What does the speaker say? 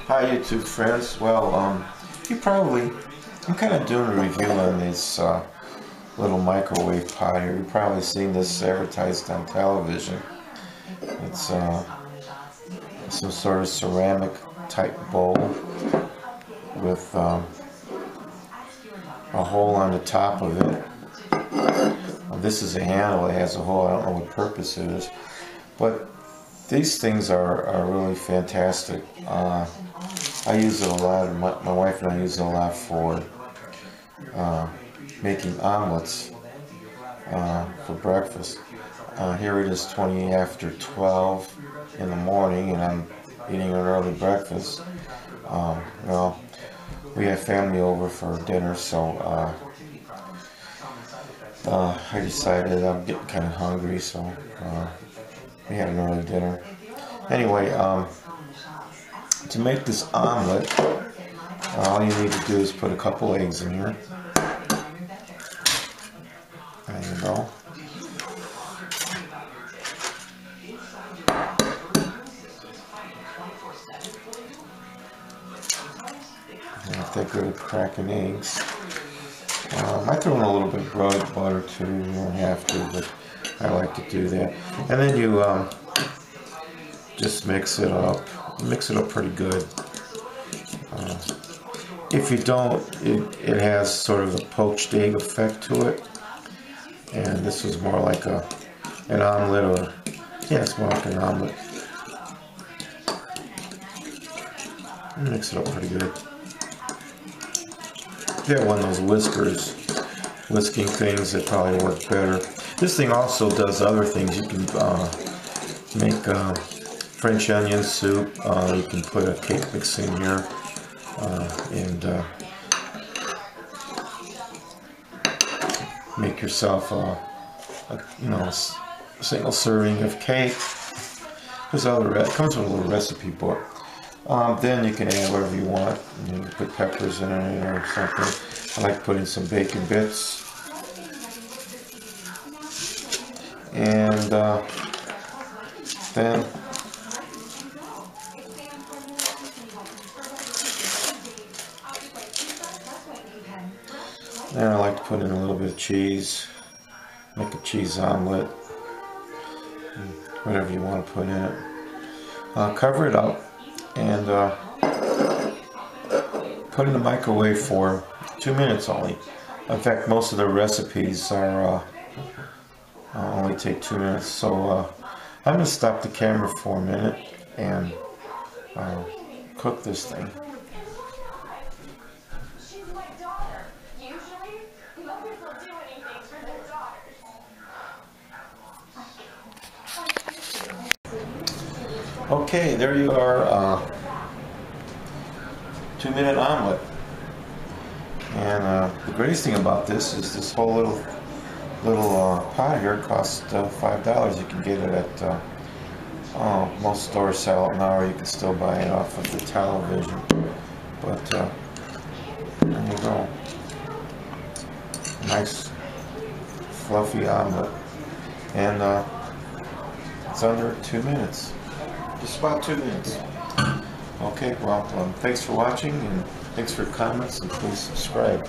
Hi YouTube friends. Well, I'm kind of doing a review on this little microwave pot here. You've probably seen this advertised on television. It's some sort of ceramic type bowl with a hole on the top of it. This is a handle. It has a hole. I don't know what purpose it is, but these things are really fantastic. I use it a lot. My wife and I use it a lot for making omelets for breakfast. Here it is 20 after 12 in the morning, and I'm eating an early breakfast. Well, we have family over for dinner, so I decided I'm getting kind of hungry, so we had an early dinner. Anyway, to make this omelet, all you need to do is put a couple eggs in here. There you go. If they're good at cracking eggs. I throw in a little bit of butter too. You don't have to, but I like to do that. And then you just mix it up. Mix it up pretty good. If you don't, it has sort of a poached egg effect to it. And this was more like an omelet, or yeah, it's more like an omelet. Mix it up pretty good. Get one of those whisking things that probably work better. This thing also does other things. You can make French onion soup. You can put a cake mix in here, and make yourself a single serving of cake. There's it comes with a little recipe book. Then you can add whatever you want. You can put peppers in it or something. I like putting some bacon bits. And then I like to put in a little bit of cheese. Make a cheese omelet. Whatever you want to put in it. Cover it up and put in the microwave for 2 minutes only. In fact, most of the recipes are only take 2 minutes. So I'm going to stop the camera for a minute and cook this thing. Okay, there you are, 2-minute omelet. And the greatest thing about this is this whole little pot here costs $5. You can get it at most stores sell it now, or you can still buy it off of the television. But there you go, nice fluffy omelet, and it's under 2 minutes. Just about 2 minutes. Okay, well, thanks for watching, and thanks for your comments, and please subscribe.